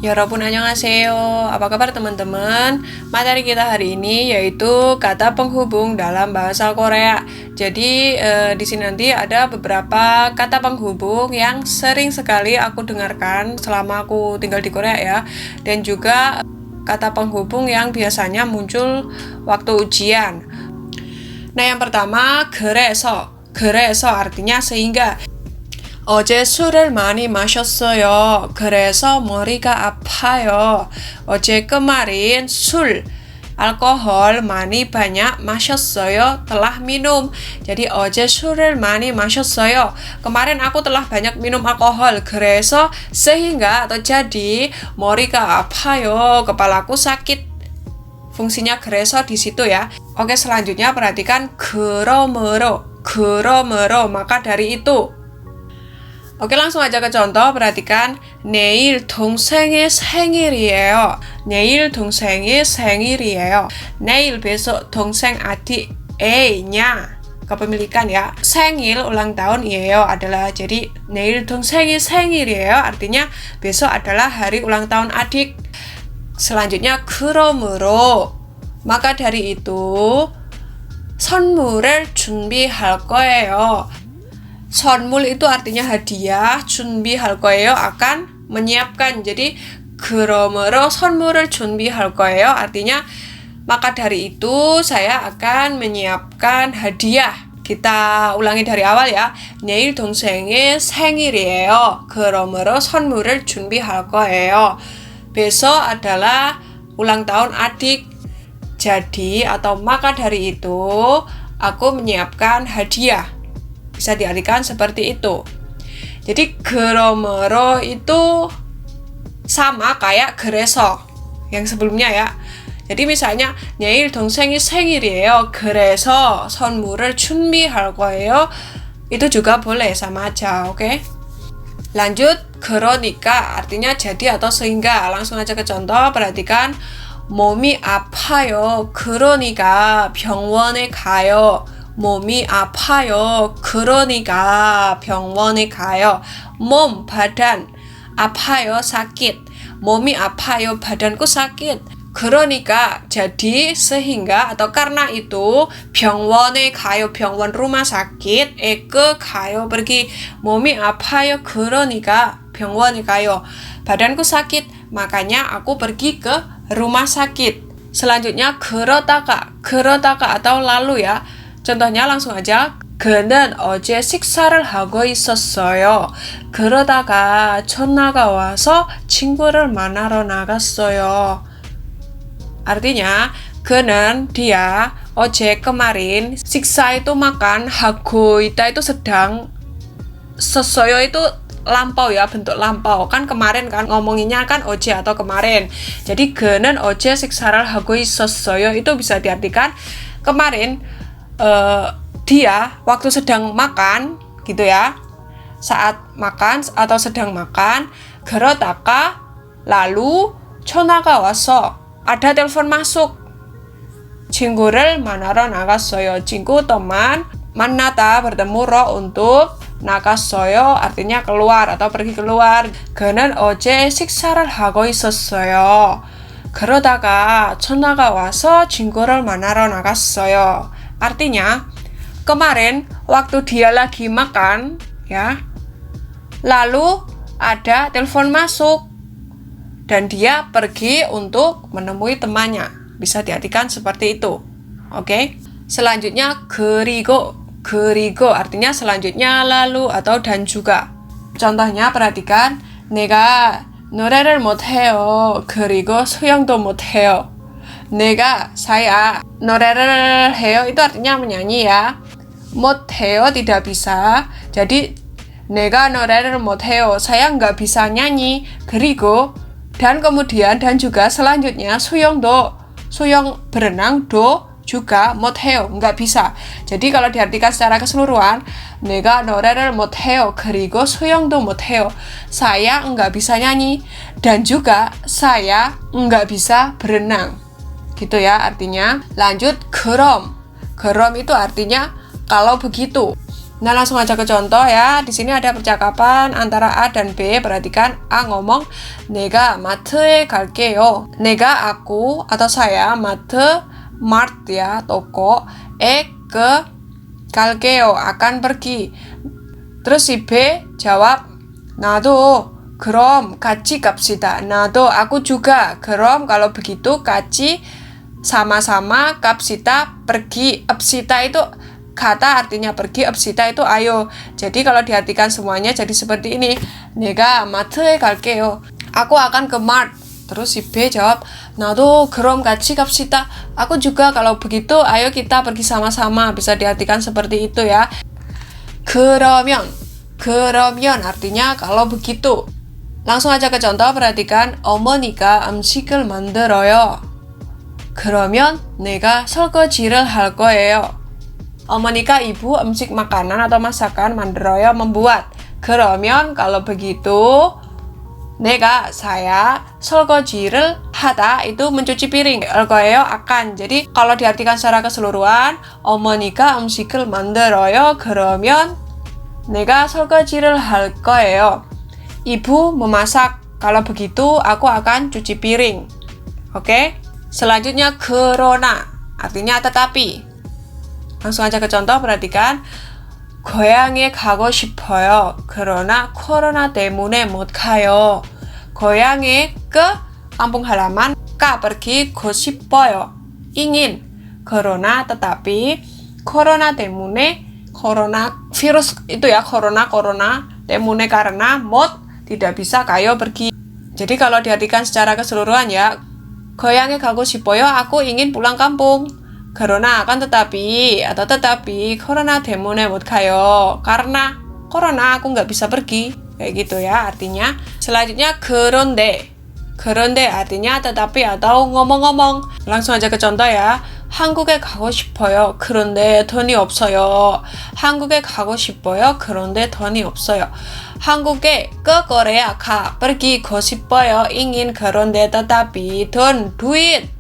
Yorobu annyeonghaseyo. Apa kabar teman-teman? Materi kita hari ini yaitu kata penghubung dalam bahasa Korea. Jadi di sini nanti ada beberapa kata penghubung yang sering sekali aku dengarkan selama aku tinggal di Korea ya. Dan juga kata penghubung yang biasanya muncul waktu ujian. Nah, yang pertama 그래서. 그래서 artinya sehingga. 어제 술을 많이 마셨어요. 그래서 머리가 아파요. 어제 kemarin 술, alkohol banyak 마셨어요. telah minum. Jadi 어제 술을 많이 마셨어요. Kemarin aku telah banyak minum alkohol. 그래서 sehingga atau jadi 머리가 아파요. Kepalaku sakit. Fungsinya 그래서 di situ ya. Oke, selanjutnya perhatikan 그러므로. 그러므로 maka dari itu. Oke, langsung aja ke contoh. Perhatikan 내일 동생의 생일이에요. 내일 동생의 생일이에요. 내일 besok 동생 adik nya kepemilikan ya. 생일 ulang tahun 이에요 adalah jadi 내일 동생의 생일이에요 artinya besok adalah hari ulang tahun adik. Selanjutnya 그러므로 maka dari itu 선물을 준비할 거예요. 선물 itu artinya hadiah, 준비할 거예요 akan menyiapkan. Jadi 그러므로 선물을 준비할 거예요 artinya maka dari itu saya akan menyiapkan hadiah. Kita ulangi dari awal ya. 내일 동생의 생일이에요. 그러므로 선물을 준비할 거예요. Besok adalah ulang tahun adik. Jadi atau maka dari itu aku menyiapkan hadiah. Bisa diartikan seperti itu. Jadi 그러므로 itu sama kayak 그래서 yang sebelumnya ya. Jadi misalnya 내일 동생이 생일이에요. 그래서 선물을 준비할 거예요. Itu juga boleh sama aja, oke? Lanjut, 그러니까 artinya jadi atau sehingga. Langsung aja ke contoh, perhatikan 몸이 아파요. 그러니까 병원에 가요. 몸이 아파요. 그러니까 병원에 가요. 몸, badan. 아파요, sakit. 몸이 아파요, badanku sakit. 그러니까, jadi, sehingga, atau karena itu, 병원에 가요, 병원 rumah sakit. ke 가요, pergi. 몸이 아파요, 그러니까 병원에 가요. badanku sakit, makanya aku pergi ke rumah sakit. Selanjutnya, 그러다가 atau lalu ya. Contohnya langsung aja. 그는 어제 식사를 하고 있었어요. 그러다가 전화가 와서 친구를 만나러 나갔어요. Artinya, 그는 dia 어제 kemarin siksa itu makan, hago ita itu sedang, sesoyo itu lampau ya, bentuk lampau. Kan kemarin kan ngomonginnya kan 어제 atau kemarin. Jadi 그는 어제 식사를 하고 있었어요 itu bisa diartikan kemarin dia waktu sedang makan gitu ya, saat makan atau sedang makan. 그러다가 lalu 전화가 와서 ada telepon masuk. 친구를 만나러 나갔어요. 친구 teman, 만나다 bertemu ro untuk 나갔어요 artinya keluar atau pergi keluar. 그는 어제 식사를 하고 있었어요. 그러다가 전화가 와서 친구를 만나러 나갔어요. Artinya, kemarin waktu dia lagi makan, ya, lalu ada telepon masuk dan dia pergi untuk menemui temannya. Bisa diartikan seperti itu. Oke? Selanjutnya 그리고 artinya selanjutnya, lalu atau dan juga. Contohnya perhatikan, 내가 노래를 못해요. 그리고 수영도 못해요. saya 노래를 해요 itu artinya menyanyi ya. 못해요 tidak bisa. Jadi 내가 노래를 못해요. Saya nggak bisa nyanyi. 그리고 dan kemudian dan juga selanjutnya 수영도 수영 berenang do juga 못해요 nggak bisa. Jadi kalau diartikan secara keseluruhan, 내가 노래를 못해요. 그리고 수영도 못해요. Saya nggak bisa nyanyi dan juga saya nggak bisa berenang. Gitu ya artinya. Lanjut, 그럼 itu artinya kalau begitu. Nah, langsung aja ke contoh ya. Di sini ada percakapan antara A dan B. Perhatikan, A ngomong, 내가 마트에 갈게요. 내가 aku atau saya 마트, mart ya, toko, ke 갈게요 akan pergi. Terus si B jawab, 나도 그럼 같이 갑시다. 나도 aku juga. 그럼 kalau begitu 같이 sama-sama 갑시다 pergi. 갑시다 itu kata artinya pergi, 갑시다 itu ayo. Jadi kalau diartikan semuanya jadi seperti ini. 내가 마트에 갈게요. Aku akan ke mart. Terus si B jawab, 나도 그럼 같이 갑시다. Aku juga, kalau begitu ayo kita pergi sama-sama. Bisa diartikan seperti itu ya. 그러면 artinya kalau begitu. Langsung aja ke contoh, perhatikan. 어머니가 음식을 만들어요. 그러면 내가 설거지를 할 거예요. 어머니가 ibu 음식 makanan atau masakan 만들어요 membuat. 그러면 kalau begitu saya 설거지를 하다 itu mencuci piring. 할 거예요 akan. Jadi kalau diartikan secara keseluruhan, 어머니가 음식을 만들어요. 그러면 내가 설거지를 할 거예요. Ibu memasak. Kalau begitu aku akan cuci piring. Oke? Selanjutnya 그러나 artinya tetapi. langsung aja ke contoh, perhatikan. 고향에 가고 싶어요. 그러나 코로나 때문에 못 가요. 고향에 ke kampung halaman, ka pergi, go 싶어요 ingin. Corona tetapi, corona temune, corona virus itu ya, corona temune karena mot tidak bisa kayo pergi. Jadi kalau diartikan secara keseluruhan ya, 고향에 가고 싶어요, aku ingin pulang kampung. Corona akan tetapi atau tetapi corona temune 못 가요. Karena corona aku nggak bisa pergi. Kayak gitu ya artinya. Selanjutnya 그런데 artinya tetapi atau ngomong-ngomong. Langsung aja ke contoh ya. 한국에 가고 싶어요. 그런데 돈이 없어요. 한국에 가고 싶어요. 그런데 돈이 없어요. 한국에 ke Korea ga pergi go 싶어요 ingin. 그런데 tetapi duit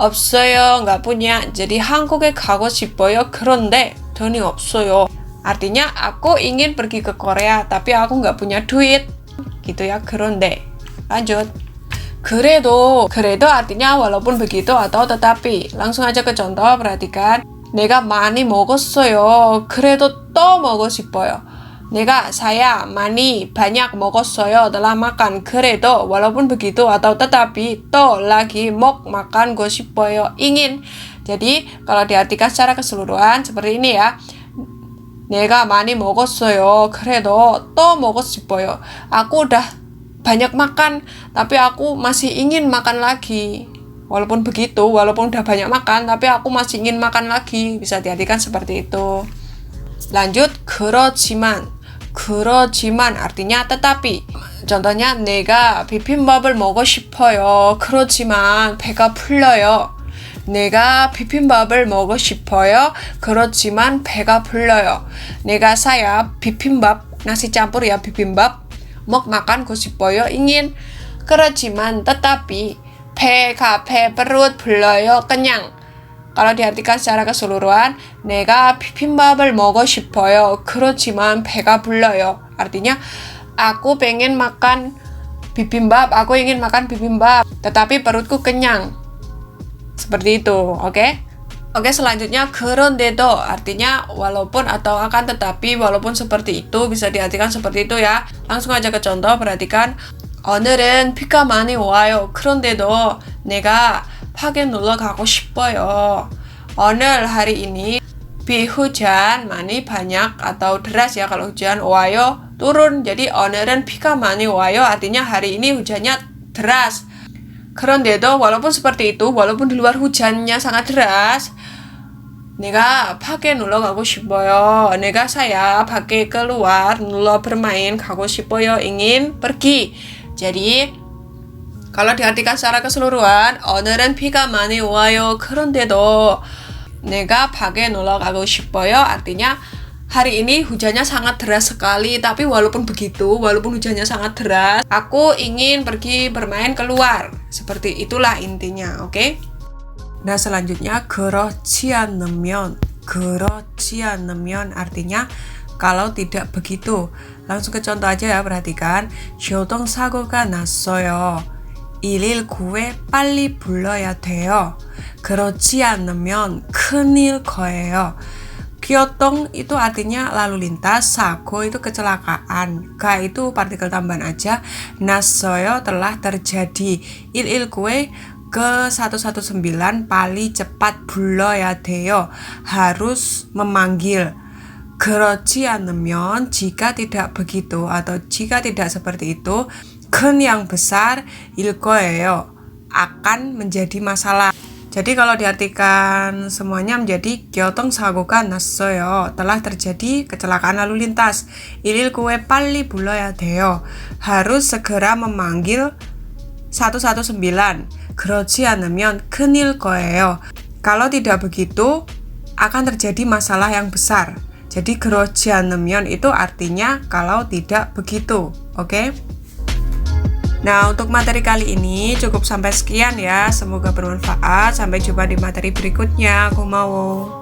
없어요, nggak punya. Jadi 한국에 가고 싶어요. 그런데 돈이 없어요. Artinya aku ingin pergi ke Korea, tapi aku nggak punya duit. Gitu ya, 그런데. Lanjut. 그래도 artinya walaupun begitu atau tetapi. Langsung aja ke contoh, perhatikan. 내가 많이 먹었어요. 그래도 또 먹고 싶어요. saya banyak 먹었어요. telah makan. 그래도 walaupun begitu atau tetapi to lagi makan go 싶어요 ingin. Jadi kalau diartikan secara keseluruhan seperti ini ya. 내가 많이 먹었어요. 그래도 또 먹고 싶어요. Aku udah banyak makan, tapi aku masih ingin makan lagi. Walaupun begitu, walaupun udah banyak makan, tapi aku masih ingin makan lagi. Bisa diartikan seperti itu. Lanjut, 그렇지만 artinya tetapi. contohnya 내가 비빔밥을 먹고 싶어요. 그렇지만 배가 풀려요. 내가 비빔밥을 먹고 싶어요. 그렇지만 배가 풀려요. saya bibimbap, nasi campur ya, bibimbap, makan go 싶어요 ingin. 그렇지만 tetapi 배 perut 불러요 kenyang. Kalau diartikan secara keseluruhan, 내가 비빔밥을 먹고 싶어요. 그렇지만 배가 불러요. Artinya, aku ingin makan bibimbap, tetapi perutku kenyang. Seperti itu, oke? Oke, selanjutnya 그런데도 artinya walaupun atau akan tetapi, walaupun seperti itu, bisa diartikan seperti itu ya. Langsung aja ke contoh, perhatikan. 오늘은 비가 많이 와요. 그런데도 내가 파게 놀러 가고 싶어요. 오늘 hari ini hujan 많이 banyak atau deras ya, kalau hujan 와요 turun. Jadi 오늘은 비가 많이 와요 artinya hari ini hujannya deras. 그런데도 walaupun seperti itu, walaupun di luar hujannya sangat deras, 내가 밖에 놀러 가고 싶어요. saya 밖에 keluar 놀러 bermain 가고 싶어요 ingin pergi. Jadi kalau diartikan secara keseluruhan, 오늘은 비가 많이 와요. 그런데도 내가 밖에 놀러 가고 싶어요. Artinya hari ini hujannya sangat deras sekali, tapi walaupun begitu, walaupun hujannya sangat deras, aku ingin pergi bermain keluar. Seperti itulah intinya, oke? Nah, selanjutnya 그렇지 않으면 artinya kalau tidak begitu. Langsung ke contoh aja ya, perhatikan. 교통사고가 났어요. 119에 빨리 불러야 돼요. 그렇지 않으면 큰일 거예요. Gyotong itu artinya lalu lintas, sago itu kecelakaan, ga itu partikel tambahan aja, nasoyo telah terjadi, ilkue ke 119 paling cepat 불러야 돼요, harus memanggil. 그렇지 않으면 jika tidak begitu atau jika tidak seperti itu, 큰 yang besar 일 거예요, akan menjadi masalah. Jadi kalau diartikan semuanya menjadi 교통사고가 났어요. telah terjadi kecelakaan lalu lintas. 일일구에 빨리 불러야 돼요. harus segera memanggil 119. 그렇지 않으면 큰일 거예요. kalau tidak begitu akan terjadi masalah yang besar. Jadi 그렇지 않으면 itu artinya kalau tidak begitu. Oke? Nah, untuk materi kali ini cukup sampai sekian ya. Semoga bermanfaat. Sampai jumpa di materi berikutnya. Gomawo.